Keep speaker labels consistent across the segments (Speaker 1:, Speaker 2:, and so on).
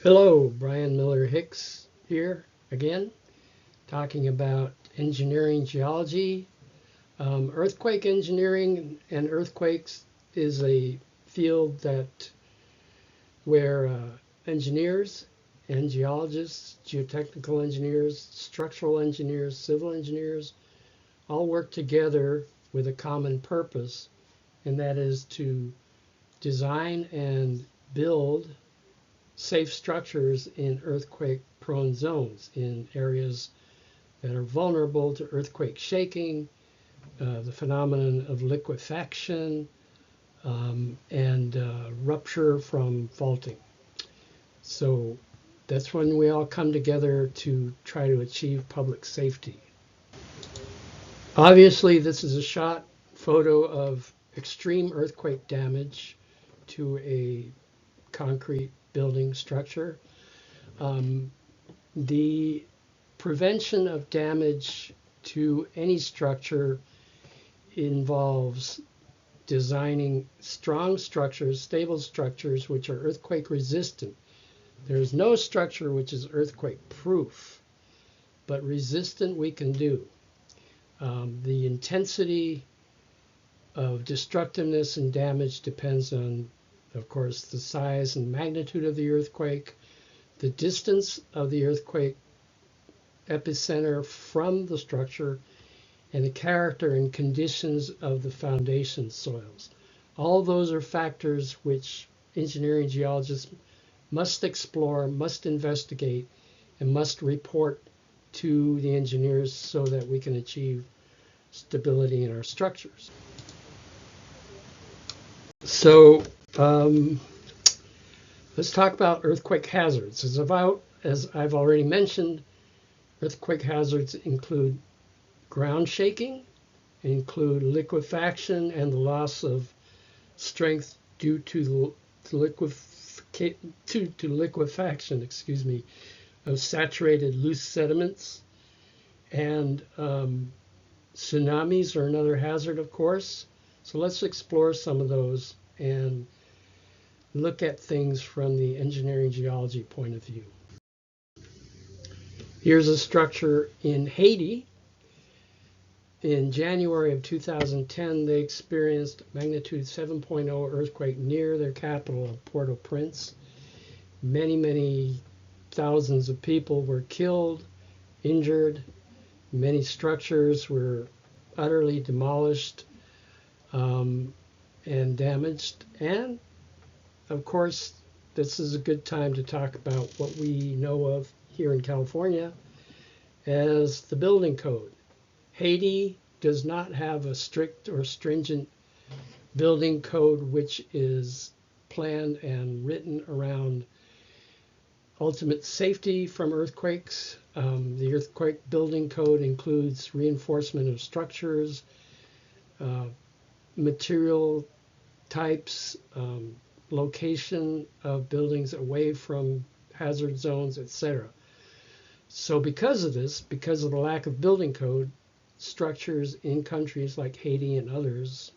Speaker 1: Hello, Brian Miller-Hicks here again, talking about engineering geology. Earthquake engineering and earthquakes is a field where engineers and geologists, geotechnical engineers, structural engineers, civil engineers all work together with a common purpose, and that is to design and build safe structures in earthquake-prone zones, in areas that are vulnerable to earthquake shaking, the phenomenon of liquefaction, and rupture from faulting. So that's when we all come together to try to achieve public safety. Obviously, this is a shot photo of extreme earthquake damage to a concrete building structure. The prevention of damage to any structure involves designing strong structures, stable structures, which are earthquake resistant. There's no structure which is earthquake proof, but resistant we can do. The intensity of destructiveness and damage depends on, of course, the size and magnitude of the earthquake, the distance of the earthquake epicenter from the structure, and the character and conditions of the foundation soils. All those are factors which engineering geologists must explore, must investigate, and must report to the engineers so that we can achieve stability in our structures. So let's talk about earthquake hazards. As I've already mentioned, earthquake hazards include ground shaking, include liquefaction and the loss of strength due to liquefaction, of saturated loose sediments, and tsunamis are another hazard, of course. So let's explore some of those and look at things from the engineering geology point of view. Here's a structure in Haiti. In January of 2010, they experienced magnitude 7.0 earthquake near their capital, Port-au-Prince. Many thousands of people were killed, injured. Many structures were utterly demolished and damaged. And of course, this is a good time to talk about what we know of here in California as the building code. Haiti does not have a strict or stringent building code which is planned and written around ultimate safety from earthquakes. The earthquake building code includes reinforcement of structures, material types, location of buildings away from hazard zones, etc. So because of this, because of the lack of building code, structures in countries like Haiti and others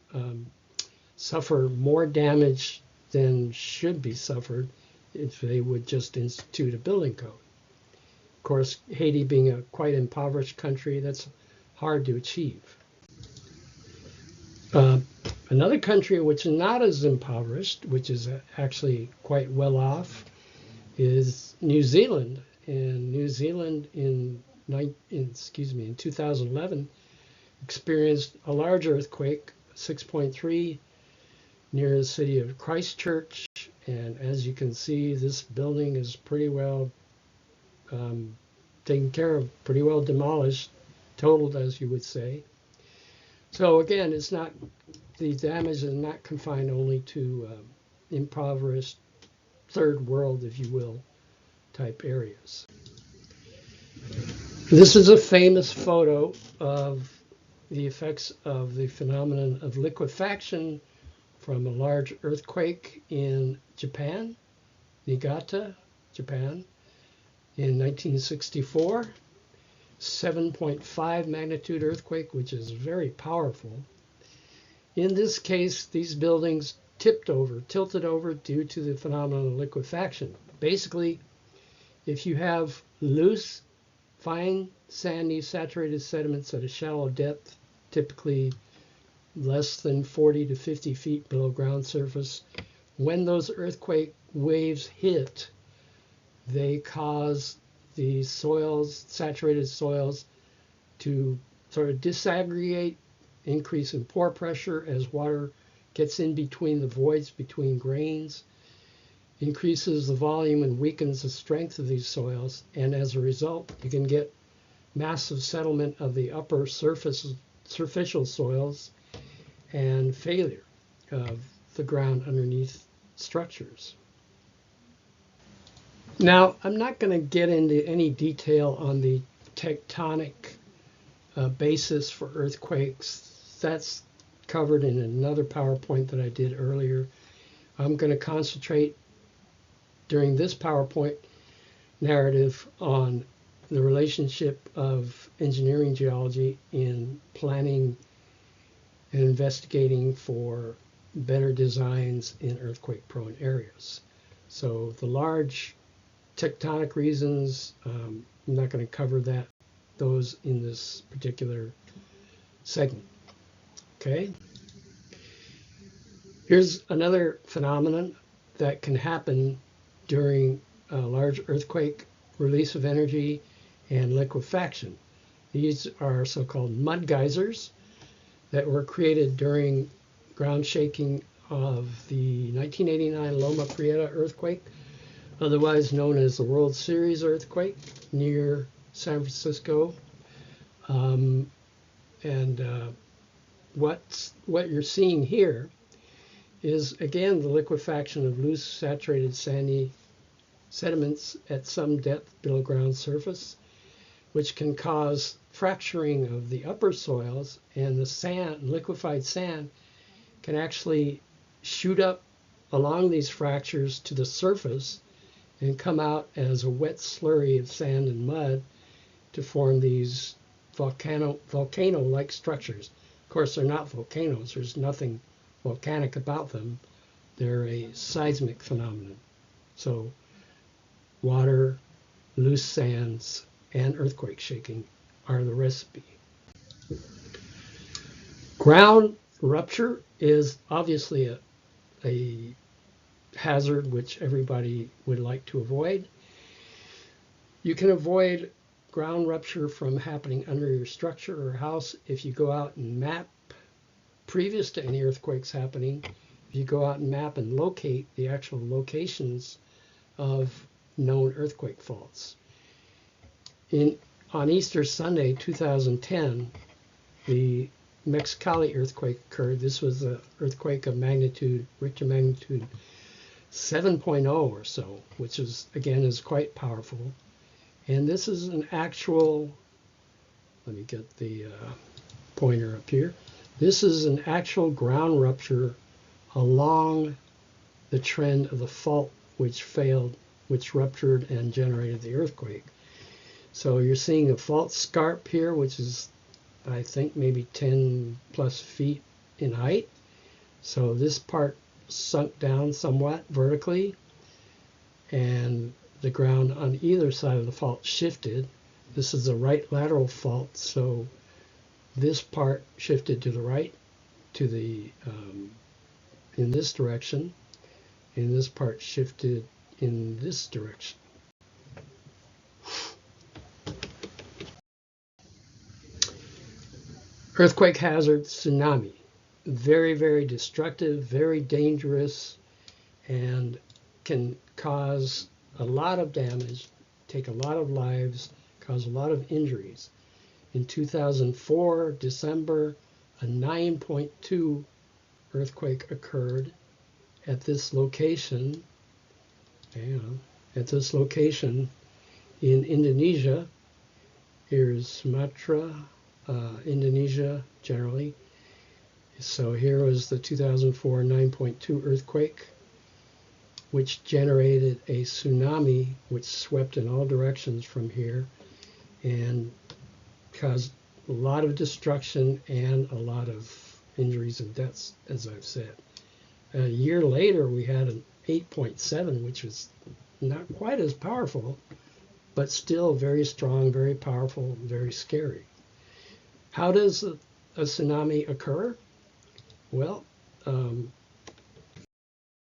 Speaker 1: suffer more damage than should be suffered if they would just institute a building code. Of course, Haiti being a quite impoverished country, that's hard to achieve. Another country which is not as impoverished, which is actually quite well off, is New Zealand. And New Zealand in 2011 experienced a large earthquake, 6.3, near the city of Christchurch. And as you can see, this building is pretty well taken care of, pretty well demolished, totaled, as you would say. So again, the damage is not confined only to impoverished third world, if you will, type areas. This is a famous photo of the effects of the phenomenon of liquefaction from a large earthquake in Japan, Niigata, Japan, in 1964. 7.5 magnitude earthquake, which is very powerful. In this case, these buildings tilted over due to the phenomenon of liquefaction. Basically, If you have loose, fine, sandy, saturated sediments at a shallow depth, typically less than 40 to 50 feet below ground surface, when those earthquake waves hit, they cause the soils, saturated soils, to sort of disaggregate, increase in pore pressure as water gets in between the voids between grains, increases the volume and weakens the strength of these soils, and as a result, you can get massive settlement of the upper superficial soils and failure of the ground underneath structures. Now, I'm not going to get into any detail on the tectonic basis for earthquakes. That's covered in another PowerPoint that I did earlier. I'm going to concentrate during this PowerPoint narrative on the relationship of engineering geology in planning and investigating for better designs in earthquake-prone areas. So the large tectonic reasons, I'm not going to cover those in this particular segment. Okay. Here's another phenomenon that can happen during a large earthquake: release of energy and liquefaction. These are so-called mud geysers that were created during ground shaking of the 1989 Loma Prieta earthquake, otherwise known as the World Series earthquake near San Francisco. What you're seeing here is, again, the liquefaction of loose, saturated, sandy sediments at some depth below ground surface, which can cause fracturing of the upper soils, and the sand, liquefied sand, can actually shoot up along these fractures to the surface and come out as a wet slurry of sand and mud to form these volcano-like structures. Of course, they're not volcanoes. There's nothing volcanic about them. They're a seismic phenomenon. So water, loose sands, and earthquake shaking are the recipe. Ground rupture is obviously a hazard which everybody would like to avoid. You can avoid ground rupture from happening under your structure or house if you go out and map previous to any earthquakes happening. If you go out and map and locate the actual locations of known earthquake faults. On Easter Sunday 2010, the Mexicali earthquake occurred. This was an earthquake of magnitude, Richter magnitude 7.0 or so, which is, again, is quite powerful. And this is an actual, let me get the pointer up here. This is an actual ground rupture along the trend of the fault which failed, which ruptured and generated the earthquake. So you're seeing a fault scarp here, which is, I think, maybe 10 plus feet in height. So this part sunk down somewhat vertically, and the ground on either side of the fault shifted. This is a right lateral fault, so this part shifted to the right, to the in this direction, and this part shifted in this direction. Earthquake hazard, tsunami. Very, very destructive, very dangerous, and can cause a lot of damage, take a lot of lives, cause a lot of injuries. In 2004, December, a 9.2 earthquake occurred at this location, in Indonesia. Here's Sumatra, Indonesia generally. So here was the 2004 9.2 earthquake, which generated a tsunami which swept in all directions from here and caused a lot of destruction and a lot of injuries and deaths, as I've said. A year later, we had an 8.7, which was not quite as powerful, but still very strong, very powerful, very scary. How does a tsunami occur? Well,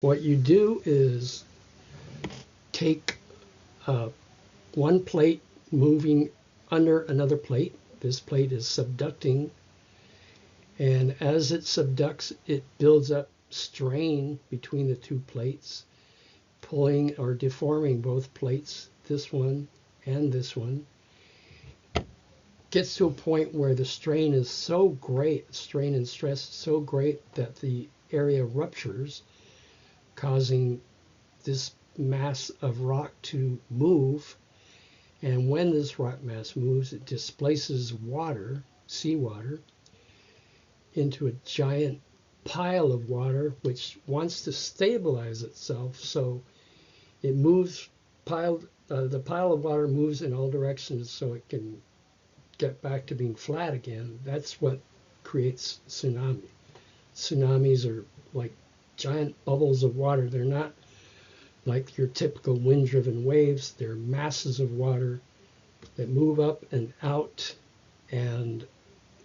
Speaker 1: what you do is take one plate moving under another plate. This plate is subducting, and as it subducts, it builds up strain between the two plates, pulling or deforming both plates, this one and this one. Gets to a point where the strain is so great, strain and stress is so great that the area ruptures, causing this mass of rock to move. And when this rock mass moves, it displaces water, seawater, into a giant pile of water which wants to stabilize itself. So it moves, the pile of water moves in all directions so it can get back to being flat again. That's what creates tsunami. Tsunamis are like giant bubbles of water. They're not like your typical wind-driven waves. They're masses of water that move up and out and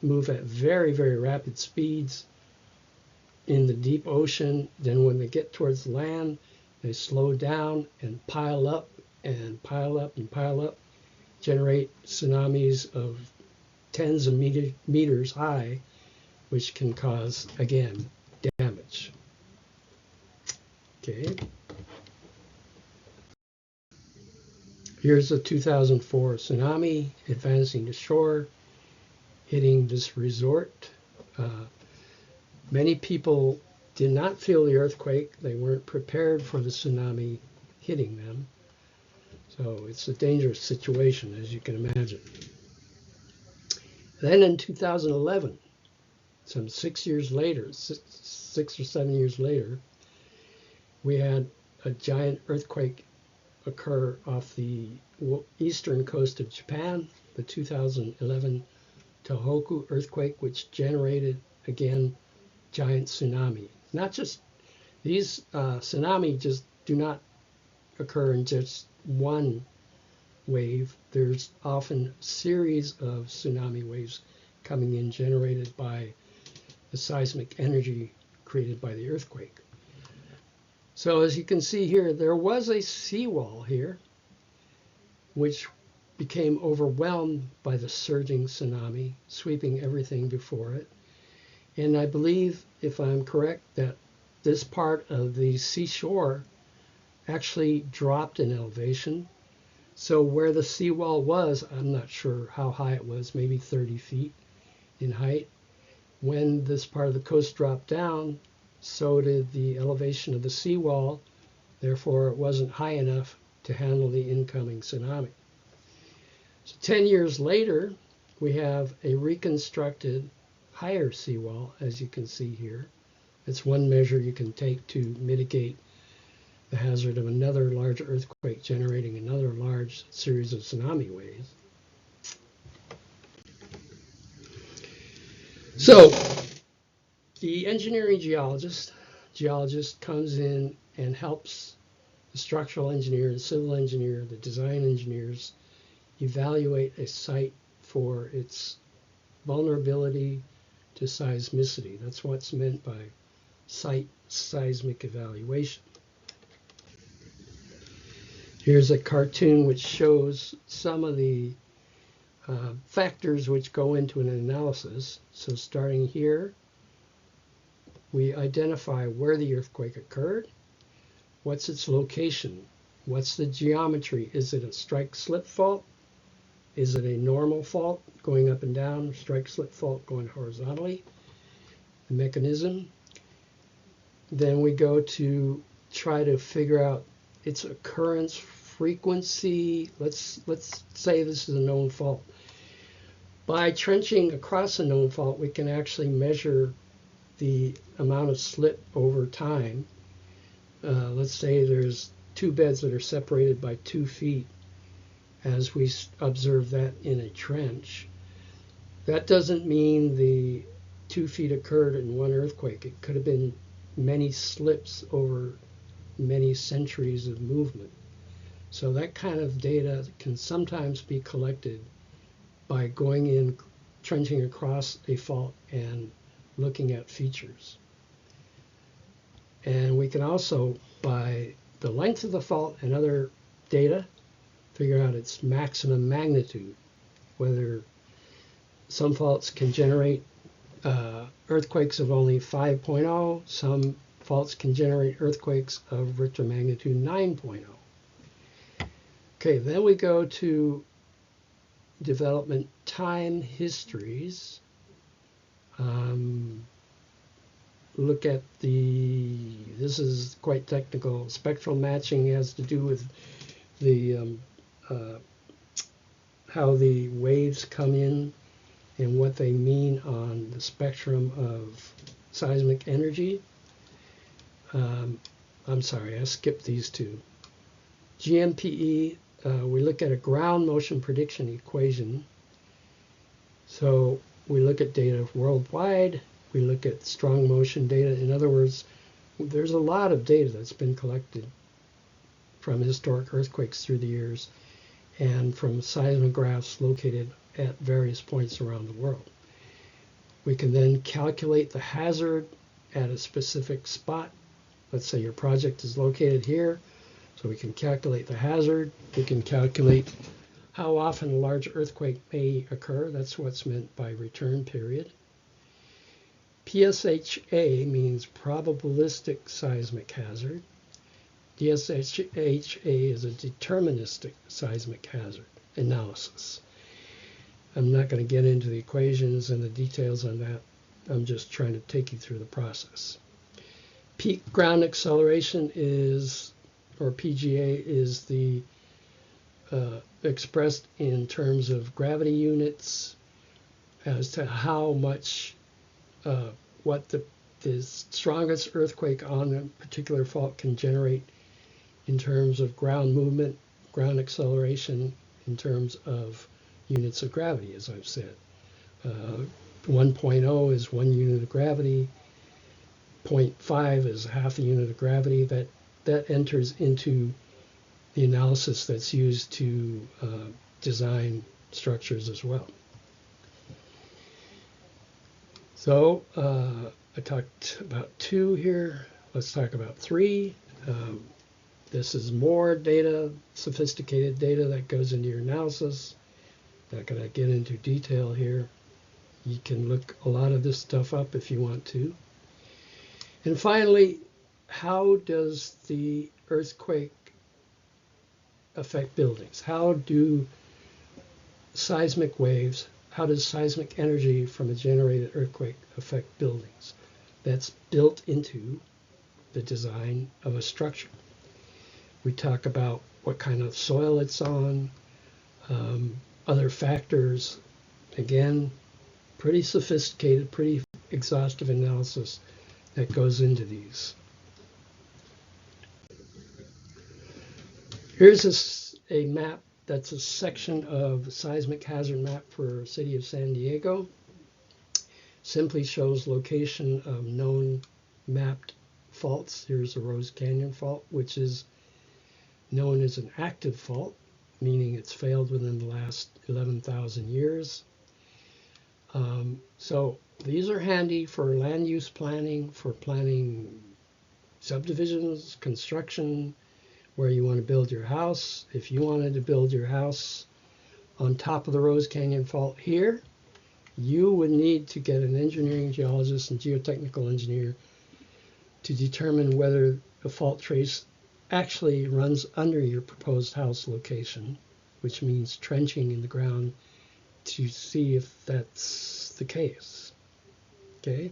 Speaker 1: move at very, very rapid speeds in the deep ocean. Then when they get towards land, they slow down and pile up and pile up and pile up, generate tsunamis of tens of meters high, which can cause, again, damage. Okay. Here's a 2004 tsunami advancing to shore, hitting this resort. Many people did not feel the earthquake. They weren't prepared for the tsunami hitting them. So it's a dangerous situation, as you can imagine. Then in 2011, some 6 years later, 6 or 7 years later, we had a giant earthquake occur off the eastern coast of Japan, the 2011 Tohoku earthquake, which generated, again, giant tsunami. Not just, these tsunami just do not occur in just one wave. There's often a series of tsunami waves coming in, generated by the seismic energy created by the earthquake. So as you can see here, there was a seawall here, which became overwhelmed by the surging tsunami, sweeping everything before it. And I believe, if I'm correct, that this part of the seashore actually dropped in elevation. So where the seawall was, I'm not sure how high it was, maybe 30 feet in height. When this part of the coast dropped down, so did the elevation of the seawall. Therefore, it wasn't high enough to handle the incoming tsunami. So 10 years later, we have a reconstructed higher seawall, as you can see here. It's one measure you can take to mitigate the hazard of another large earthquake generating another large series of tsunami waves. So the engineering geologist comes in and helps the structural engineer, the civil engineer, the design engineers evaluate a site for its vulnerability to seismicity. That's what's meant by site seismic evaluation. Here's a cartoon which shows some of the factors which go into an analysis. So starting here, we identify where the earthquake occurred, what's its location, what's the geometry, is it a strike-slip fault, is it a normal fault going up and down, strike-slip fault going horizontally, the mechanism. Then we go to try to figure out its occurrence frequency. Let's say this is a known fault. By trenching across a known fault, we can actually measure the amount of slip over time. Let's say there's two beds that are separated by 2 feet, as we observe that in a trench. That doesn't mean the 2 feet occurred in one earthquake. It could have been many slips over many centuries of movement. So that kind of data can sometimes be collected by going in, trenching across a fault and looking at features. And we can also, by the length of the fault and other data, figure out its maximum magnitude, whether some faults can generate earthquakes of only 5.0, some faults can generate earthquakes of Richter magnitude 9.0. Okay, then we go to development time histories. Look at this is quite technical. Spectral matching has to do with the how the waves come in and what they mean on the spectrum of seismic energy. I'm sorry, I skipped these two. GMPE, we look at a ground motion prediction equation. So we look at data worldwide, we look at strong motion data. In other words, there's a lot of data that's been collected from historic earthquakes through the years and from seismographs located at various points around the world. We can then calculate the hazard at a specific spot. Let's say your project is located here, so we can calculate the hazard. We can calculate how often a large earthquake may occur. That's what's meant by return period. PSHA means probabilistic seismic hazard. DSHA is a deterministic seismic hazard analysis. I'm not going to get into the equations and the details on that. I'm just trying to take you through the process. Peak ground acceleration is, or PGA, is the expressed in terms of gravity units as to how much, what the strongest earthquake on a particular fault can generate in terms of ground movement, ground acceleration, in terms of units of gravity, as I've said. 1.0 is 1 unit of gravity. 0.5 is half a unit of gravity. That enters into the analysis that's used to design structures as well. So I talked about 2 here. Let's talk about 3. This is more data, sophisticated data that goes into your analysis. Not going to get into detail here. You can look a lot of this stuff up if you want to. And finally, how does the earthquake affect buildings? How do seismic waves, how does seismic energy from a generated earthquake affect buildings? That's built into the design of a structure. We talk about what kind of soil it's on, other factors. Again, pretty sophisticated, pretty exhaustive analysis that goes into these. Here's a map that's a section of the seismic hazard map for the city of San Diego. Simply shows location of known mapped faults. Here's the Rose Canyon fault, which is known as an active fault, meaning it's failed within the last 11,000 years. So these are handy for land use planning, for planning subdivisions, construction, where you want to build your house. If you wanted to build your house on top of the Rose Canyon fault here, you would need to get an engineering geologist and geotechnical engineer to determine whether the fault trace actually runs under your proposed house location, which means trenching in the ground to see if that's the case. Okay.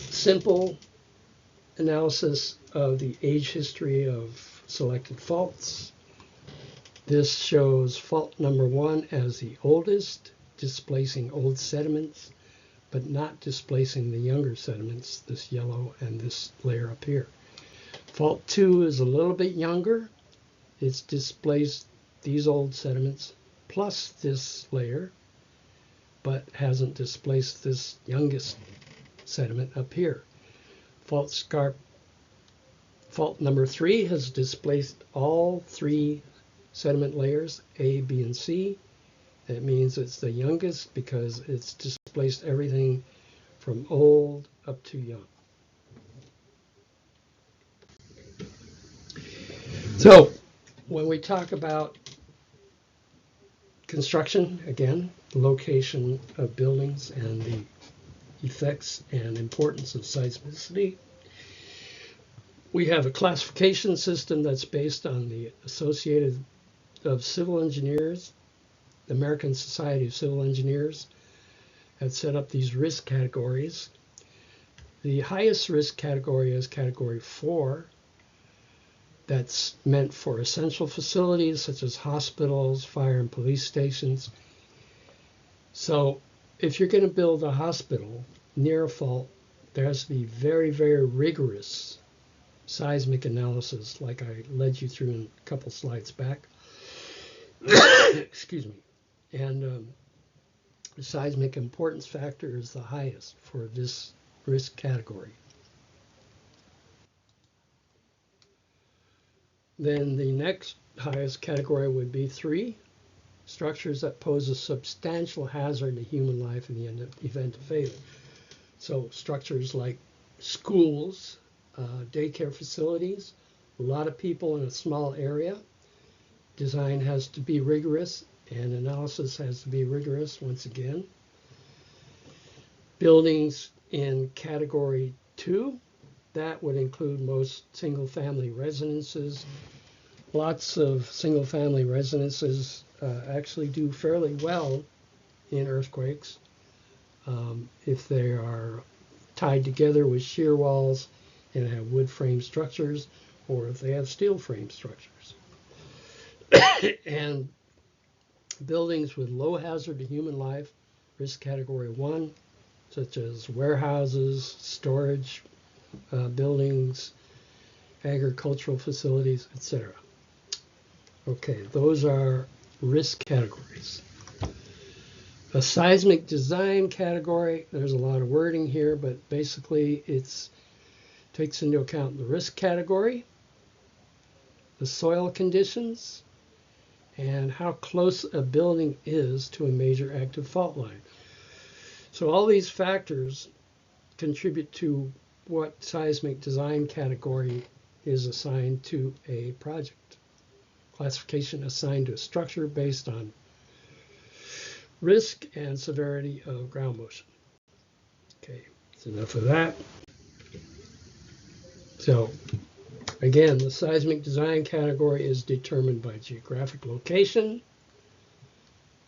Speaker 1: Simple analysis of the age history of selected faults. This shows fault number 1 as the oldest, displacing old sediments, but not displacing the younger sediments, this yellow and this layer up here. Fault 2 is a little bit younger. It's displaced these old sediments plus this layer, but hasn't displaced this youngest sediment up here. Fault number 3 has displaced all 3 sediment layers, A, B, and C. That means it's the youngest because it's displaced everything from old up to young. So when we talk about construction, again, the location of buildings and the effects and importance of seismicity, we have a classification system that's based on the Associated of Civil Engineers, the American Society of Civil Engineers, have set up these risk categories. The highest risk category is category 4. That's meant for essential facilities such as hospitals, fire and police stations. So if you're going to build a hospital near a fault, there has to be very, very rigorous seismic analysis, like I led you through in a couple slides back. Excuse me. And the seismic importance factor is the highest for this risk category. Then the next highest category would be 3, structures that pose a substantial hazard to human life in the event of failure. So structures like schools, daycare facilities, a lot of people in a small area. Design has to be rigorous and analysis has to be rigorous once again. Buildings in category 2, that would include most single-family residences. Lots of single-family residences actually do fairly well in earthquakes if they are tied together with shear walls and have wood frame structures, or if they have steel frame structures. And buildings with low hazard to human life, risk category 1, such as warehouses, storage buildings, agricultural facilities, etc. Okay, those are risk categories. A seismic design category, there's a lot of wording here, but basically it takes into account the risk category, the soil conditions, and how close a building is to a major active fault line. So all these factors contribute to what seismic design category is assigned to a project. Classification assigned to a structure based on risk and severity of ground motion. Okay, that's enough of that. So again, the seismic design category is determined by geographic location,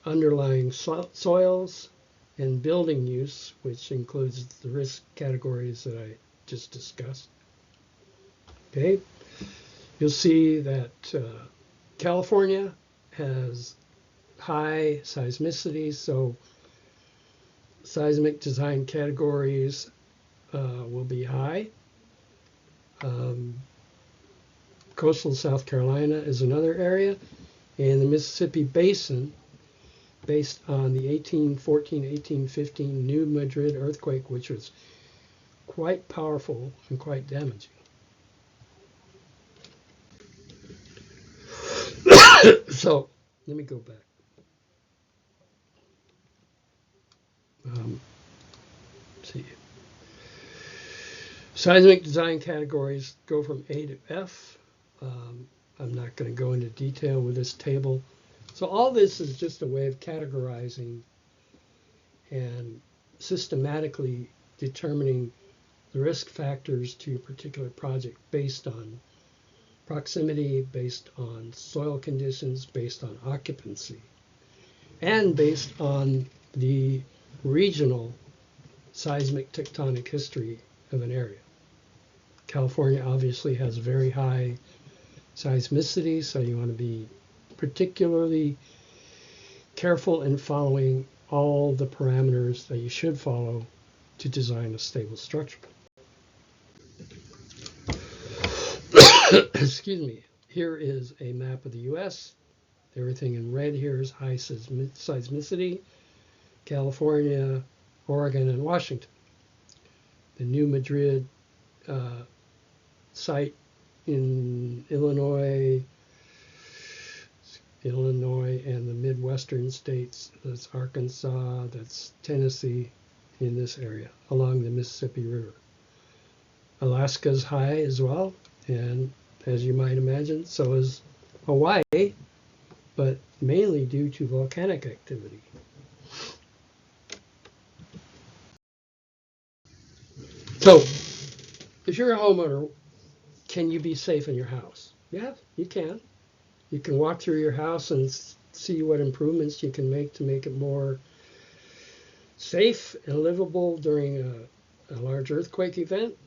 Speaker 1: underlying soils, and building use, which includes the risk categories that I just discussed. Okay, you'll see that California has high seismicity, so seismic design categories will be high. Coastal South Carolina is another area, and the Mississippi Basin, based on the 1814-1815 New Madrid earthquake, which was quite powerful and quite damaging. So let me go back. See. Seismic design categories go from A to F. I'm not going to go into detail with this table. So all this is just a way of categorizing and systematically determining the risk factors to a particular project based on proximity, based on soil conditions, based on occupancy, and based on the regional seismic tectonic history of an area. California obviously has very high seismicity, so you want to be particularly careful in following all the parameters that you should follow to design a stable structure. Excuse me. Here is a map of the U.S. Everything in red here is high seismicity. California, Oregon, and Washington. The New Madrid site in Illinois and the Midwestern states. That's Arkansas, that's Tennessee, in this area along the Mississippi River. Alaska's high as well, and as you might imagine, so is Hawaii, but mainly due to volcanic activity. So, if you're a homeowner, can you be safe in your house? Yeah, you can. You can walk through your house and see what improvements you can make to make it more safe and livable during a large earthquake event.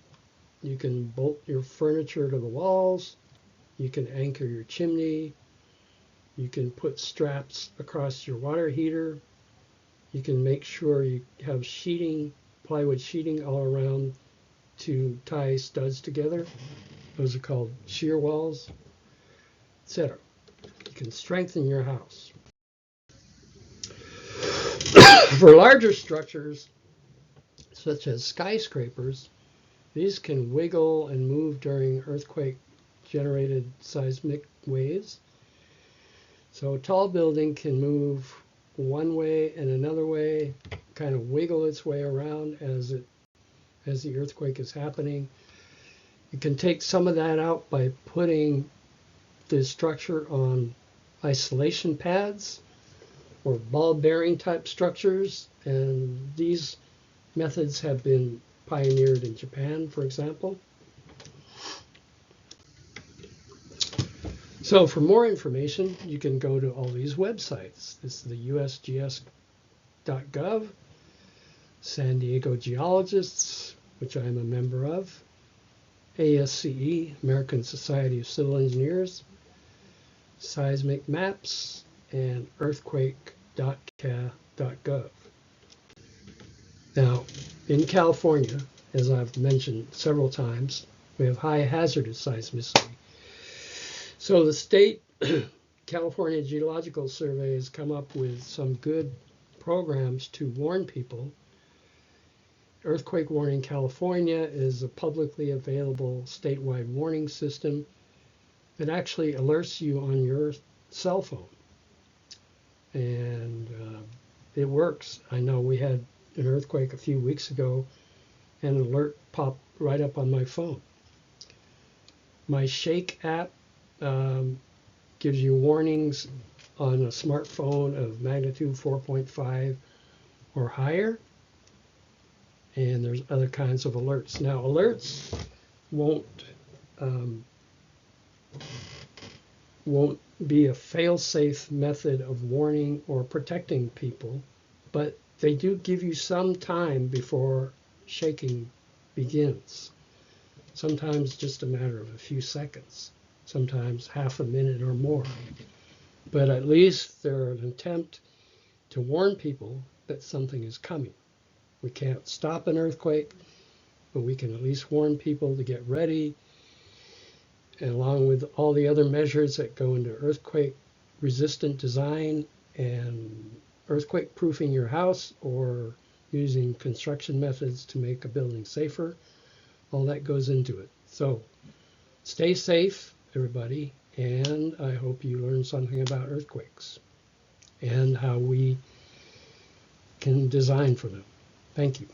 Speaker 1: You can bolt your furniture to the walls. You can anchor your chimney. You can put straps across your water heater. You can make sure you have sheeting, plywood sheeting all around to tie studs together. Those are called shear walls, etc. You can strengthen your house. For larger structures, such as skyscrapers, these can wiggle and move during earthquake-generated seismic waves. So a tall building can move one way and another way, kind of wiggle its way around as the earthquake is happening. You can take some of that out by putting the structure on isolation pads or ball bearing type structures, and these methods have been pioneered in Japan, for example. So for more information, you can go to all these websites. This is the usgs.gov, San Diego Geologists, which I'm a member of, ASCE, American Society of Civil Engineers, Seismic Maps, and earthquake.ca.gov. Now, in California, as I've mentioned several times, we have high hazardous seismicity. So the state California Geological Survey has come up with some good programs to warn people. Earthquake Warning California is a publicly available statewide warning system that actually alerts you on your cell phone. And it works. I know we had an earthquake a few weeks ago, and an alert popped right up on my phone. My Shake app gives you warnings on a smartphone of magnitude 4.5 or higher, and there's other kinds of alerts. Now, alerts won't be a fail-safe method of warning or protecting people, but they do give you some time before shaking begins. Sometimes just a matter of a few seconds, sometimes half a minute or more. But at least they're an attempt to warn people that something is coming. We can't stop an earthquake, but we can at least warn people to get ready, and along with all the other measures that go into earthquake resistant design and earthquake proofing your house or using construction methods to make a building safer. All that goes into it. So stay safe, everybody, and I hope you learned something about earthquakes and how we can design for them. Thank you.